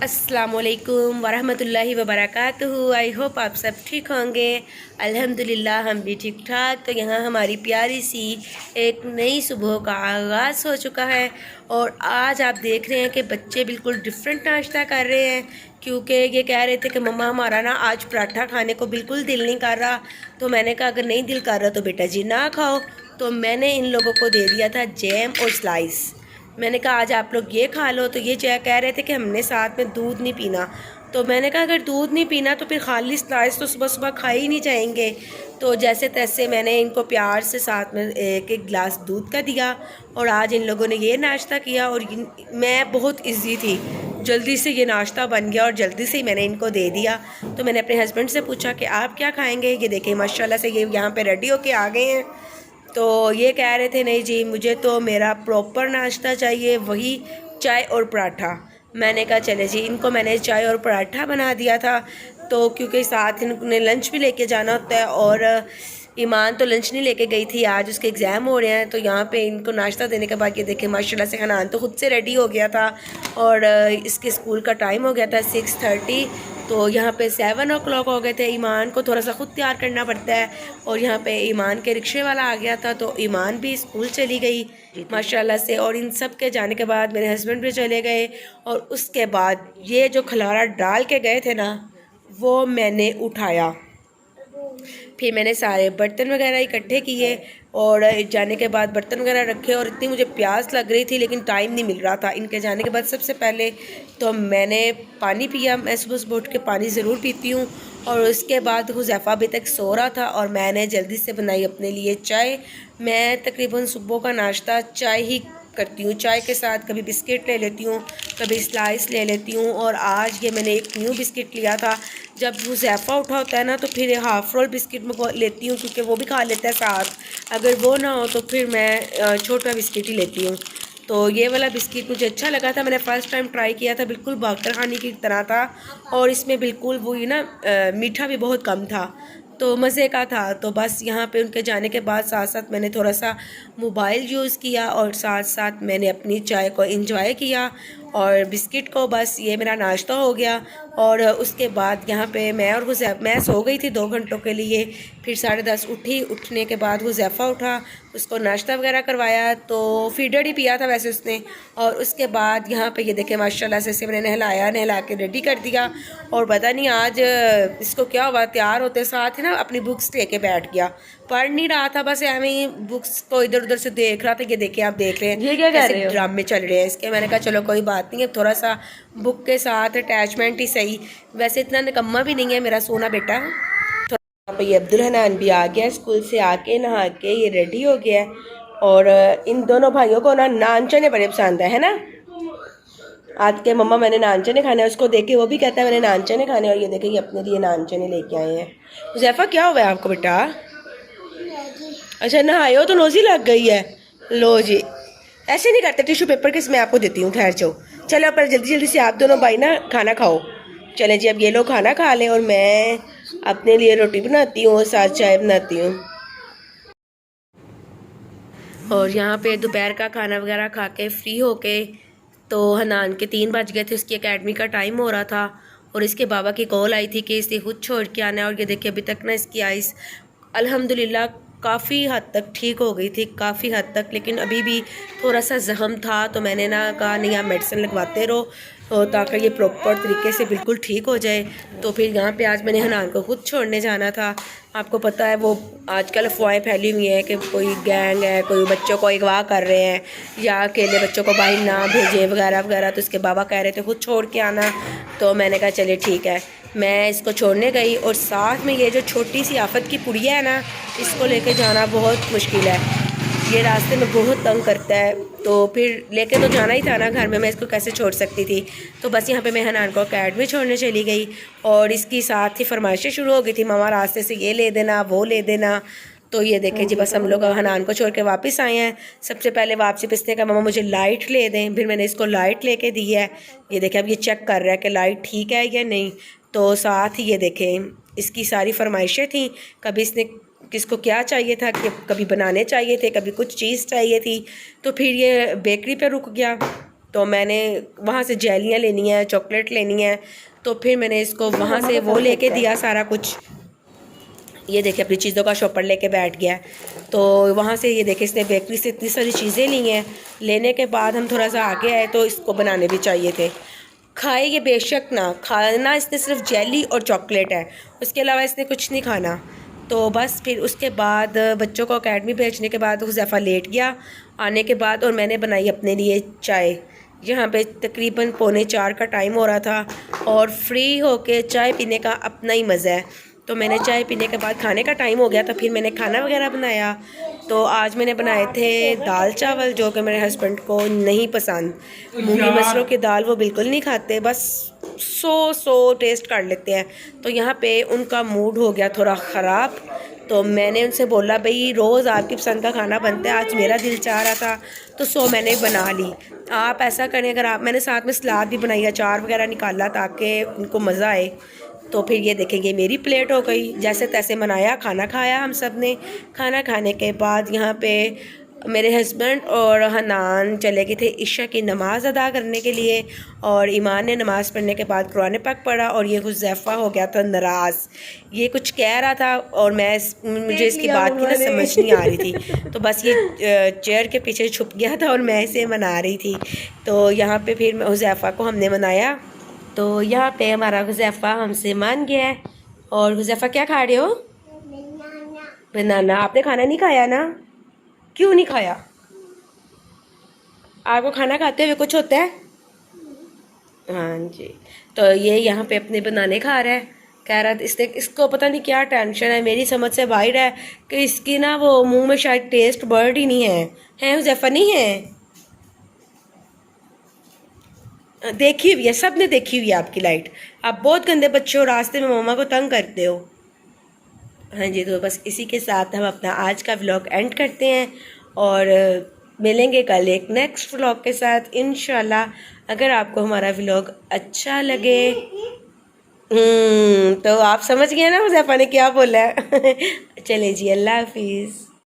अस्सलामुअलैकुम वरहमतुल्लाहि वबरकातुहू। I hope आप सब ठीक होंगे। अल्हम्दुलिल्लाह हम भी ठीक ठाक। तो यहाँ हमारी प्यारी सी एक नई सुबह का आगाज़ हो चुका है और आज आप देख रहे हैं कि बच्चे बिल्कुल डिफरेंट नाश्ता कर रहे हैं, क्योंकि ये कह रहे थे कि मम्मा हमारा ना आज पराठा खाने को बिल्कुल दिल नहीं कर रहा। तो मैंने कहा अगर नहीं दिल कर रहा तो बेटा जी ना खाओ। तो मैंने इन लोगों को दे दिया था जैम और स्लाइस। मैंने कहा आज आप लोग ये खा लो। तो ये कह रहे थे कि हमने साथ में दूध नहीं पीना। तो मैंने कहा अगर दूध नहीं पीना तो फिर खाली स्लाइस तो सुबह सुबह खा ही नहीं जाएंगे। तो जैसे तैसे मैंने इनको प्यार से साथ में एक एक गिलास दूध का दिया और आज इन लोगों ने ये नाश्ता किया। और मैं बहुत इजी थी, जल्दी से ये नाश्ता बन गया और जल्दी से ही मैंने इनको दे दिया। तो मैंने अपने हस्बैंड से पूछा कि आप क्या खाएँगे। ये देखें माशाल्लाह से ये यहाँ पर रेडी होके आ गए हैं। तो ये कह रहे थे नहीं जी मुझे तो मेरा प्रॉपर नाश्ता चाहिए, वही चाय और पराठा। मैंने कहा चले जी, इनको मैंने चाय और पराठा बना दिया था। तो क्योंकि साथ इन्होंने लंच भी लेके जाना होता है और ईमान तो लंच नहीं लेके गई थी, आज उसके एग्ज़ाम हो रहे हैं। तो यहाँ पे इनको नाश्ता देने के बाद ये देखें माशाल्लाह से हनान तो ख़ुद से रेडी हो गया था और इसके स्कूल का टाइम हो गया था 6:30। तो यहाँ पे 7 o'clock हो गए थे। ईमान को थोड़ा सा ख़ुद तैयार करना पड़ता है और यहाँ पे ईमान के रिक्शे वाला आ गया था तो ईमान भी स्कूल चली गई माशाल्लाह से। और इन सब के जाने के बाद मेरे हस्बैंड भी चले गए और उसके बाद ये जो खलारा डाल के गए थे ना वो मैंने उठाया। फिर मैंने सारे बर्तन वगैरह इकट्ठे किए और जाने के बाद बर्तन वगैरह रखे और इतनी मुझे प्यास लग रही थी लेकिन टाइम नहीं मिल रहा था। इनके जाने के बाद सबसे पहले तो मैंने पानी पिया। मैं सुबह सुबह उठ के पानी ज़रूर पीती हूँ। और उसके बाद हुज़ैफ़ा अभी तक सो रहा था और मैंने जल्दी से बनाई अपने लिए चाय। मैं तकरीबन सुबह का नाश्ता चाय ही करती हूँ। चाय के साथ कभी बिस्किट ले लेती हूँ, कभी स्लाइस ले लेती हूँ। और आज ये मैंने एक न्यू बिस्किट लिया था। जब हुज़ैफ़ा उठा होता है ना तो फिर हाफ़ रोल बिस्किट में लेती हूँ क्योंकि वो भी खा लेता है साथ। अगर वो ना हो तो फिर मैं छोटा बिस्किट ही लेती हूँ। तो ये वाला बिस्किट मुझे अच्छा लगा था, मैंने फ़र्स्ट टाइम ट्राई किया था। बिल्कुल बाकर खाने की तरह था और इसमें बिल्कुल वही ना मीठा भी बहुत कम था, तो मज़े का था। तो बस यहाँ पे उनके जाने के बाद साथ साथ मैंने थोड़ा सा मोबाइल यूज़ किया और साथ साथ मैंने अपनी चाय को एंजॉय किया और बिस्किट को। बस ये मेरा नाश्ता हो गया। और उसके बाद यहाँ पे मैं सो गई थी 2 घंटों के लिए। फिर 10:30 उठी। उठने के बाद हुज़ैफ़ा उठा, उसको नाश्ता वगैरह करवाया। तो फीडर ही पिया था वैसे उसने। और उसके बाद यहाँ पे ये देखें माशाल्लाह से मैंने नहला के रेडी कर दिया। और पता नहीं आज इसको क्या हुआ, तैयार होते साथ ही ना अपनी बुक्स लेके बैठ गया। पढ़ नहीं रहा था, बस ऐਵੇਂ ही बुक्स को इधर उधर से देख रहा था। ये देखिए आप देख रहे हैं ये क्या कर रहे हो? ड्रामे चल रहे हैं इसके। मैंने कहा चलो कोई बात नहीं है, थोड़ा सा बुक के साथ अटैचमेंट ही सही। वैसे इतना निकम्मा भी नहीं है मेरा सोना बेटा। तो यहाँ पे ये अब्दुल हनान भी आ गया स्कूल से, आके नहा के ये रेडी हो गया है। और इन दोनों भाइयों को ना नान चने बड़े पसंद है ना। आज के मम्मा मैंने नान चने खाने हैं, उसको देख के वो भी कहता है मैंने नान चने खाने। और ये देखें ये अपने लिए नान चने लेके आए हैं। हुज़ैफ़ा क्या हुआ है आपको बेटा? अच्छा नहाए हो तो नोज़ी लग गई है। लो जी, ऐसे नहीं करते। टिश्यू पेपर किस मैं आपको देती हूँ, ठहर जाओ। चलो पर जल्दी जल्दी से आप दोनों भाई ना खाना खाओ। चलें जी, अब ये लोग खाना खा लें और मैं अपने लिए रोटी बनाती हूँ और साथ चाय बनाती हूँ। और यहाँ पे दोपहर का खाना वगैरह खा के फ्री होके तो हनान के 3 बज गए थे, उसकी एकेडमी का टाइम हो रहा था। और इसके बाबा की कॉल आई थी कि इसे खुद छोड़ के आना है। और ये देखिए अभी तक ना इसकी आइस अल्हम्दुलिल्लाह काफ़ी हद तक ठीक हो गई थी, काफ़ी हद तक। लेकिन अभी भी थोड़ा सा जख्म था तो मैंने ना कहा नहीं आप मेडिसिन लगवाते रहो ताकि ये प्रॉपर तरीके से बिल्कुल ठीक हो जाए। तो फिर यहाँ पे आज मैंने हनान को खुद छोड़ने जाना था। आपको पता है वो आजकल अफवाहें फैली हुई हैं कि कोई गैंग है, कोई बच्चों को अगवा कर रहे हैं या अकेले बच्चों को बाहर ना भेजें वगैरह वगैरह। तो उसके बाबा कह रहे थे खुद छोड़ के आना। तो मैंने कहा चलिए ठीक है, मैं इसको छोड़ने गई। और साथ में ये जो छोटी सी आफत की पुड़िया है ना, इसको लेके जाना बहुत मुश्किल है। ये रास्ते में बहुत तंग करता है। तो फिर लेके तो जाना ही था ना घर में, मैं इसको कैसे छोड़ सकती थी। तो बस यहाँ पे मैं हनान को अकेडमी छोड़ने चली गई और इसकी साथ ही फरमाइशें शुरू हो गई थी, मामा रास्ते से ये ले देना वो ले देना। तो ये देखें जी, बस हम लोग हनान को छोड़ के वापस आए हैं। सबसे पहले वापसी पे इसने कहा मामा मुझे लाइट ले दें। फिर मैंने इसको लाइट लेके दी है। ये देखें अब ये चेक कर रहा है कि लाइट ठीक है या नहीं। तो साथ ही ये देखें इसकी सारी फरमाइशें थी, कभी इसने किसको क्या चाहिए था कि कभी बनाने चाहिए थे, कभी कुछ चीज़ चाहिए थी। तो फिर ये बेकरी पे रुक गया तो मैंने वहाँ से जेलियाँ लेनी है, चॉकलेट लेनी है, तो फिर मैंने इसको वहाँ से वो लेके दिया सारा कुछ। ये देखिए अपनी चीज़ों का शॉपर लेके बैठ गया। तो वहाँ से ये देखिए इसने बेकरी से इतनी सारी चीज़ें ली हैं। लेने के बाद हम थोड़ा सा आगे आए तो इसको बनाने भी चाहिए थे। खाए ये बेशक ना, खाना इसने सिर्फ जेली और चॉकलेट है, उसके अलावा इसने कुछ नहीं खाना। तो बस फिर उसके बाद बच्चों को अकेडमी भेजने के बाद हुज़ैफ़ा लेट गया आने के बाद, और मैंने बनाई अपने लिए चाय। यहाँ पे तकरीबन 3:45 का टाइम हो रहा था और फ्री होके चाय पीने का अपना ही मज़ा है। तो मैंने चाय पीने के बाद खाने का टाइम हो गया, तो फिर मैंने खाना वगैरह बनाया। तो आज मैंने बनाए थे दाल चावल, जो कि मेरे हस्बैंड को नहीं पसंद। मूंगी मसरों की दाल वो बिल्कुल नहीं खाते, बस सो टेस्ट कर लेते हैं। तो यहाँ पे उनका मूड हो गया थोड़ा ख़राब। तो मैंने उनसे बोला भाई रोज़ आपकी पसंद का खाना बनता है, आज मेरा दिल चाह रहा था तो मैंने बना ली। आप ऐसा करें, अगर आप, मैंने साथ में सलाद भी बनाई, अचार वगैरह निकाला ताकि उनको मज़ा आए। तो फिर ये देखेंगे मेरी प्लेट हो गई, जैसे तैसे बनाया, खाना खाया हम सब ने। खाना खाने के बाद यहाँ पे मेरे हस्बैंड और हनान चले गए थे इशा की नमाज़ अदा करने के लिए, और ईमान ने नमाज़ पढ़ने के बाद कुरान पाक पढ़ा, और ये हुज़ैफ़ा हो गया था नाराज़। ये कुछ कह रहा था और मुझे इसकी बात की ना समझ नहीं आ रही थी, तो बस ये चेयर के पीछे छुप गया था और मैं इसे मना रही थी। तो यहाँ पे फिर हुज़ैफ़ा को हमने मनाया। तो यहाँ पे हमारा हुज़ैफ़ा हमसे मान गया है। और हुज़ैफ़ा क्या खा रहे हो? बनाना। आपने खाना नहीं खाया ना? क्यों नहीं खाया? आपको खाना खाते हुए कुछ होता है? हाँ जी। तो ये यहाँ पे अपने बनाने खा रहा है। कह रहा था इसको पता नहीं क्या टेंशन है, मेरी समझ से बाहर है कि इसकी ना वो मुंह में शायद टेस्ट बर्ड ही नहीं है हुज़ैफ़ा? नहीं है, देखी हुई है, सब ने देखी हुई है आपकी लाइट। आप बहुत गंदे बच्चे हो, रास्ते में मम्मा को तंग करते हो। हाँ जी, तो बस इसी के साथ हम अपना आज का व्लॉग एंड करते हैं, और मिलेंगे कल एक नेक्स्ट व्लॉग के साथ इंशाल्लाह। अगर आपको हमारा व्लॉग अच्छा लगे, तो आप समझ गए ना हुज़ैफ़ा ने क्या बोला है। चले जी, अल्लाह हाफिज़।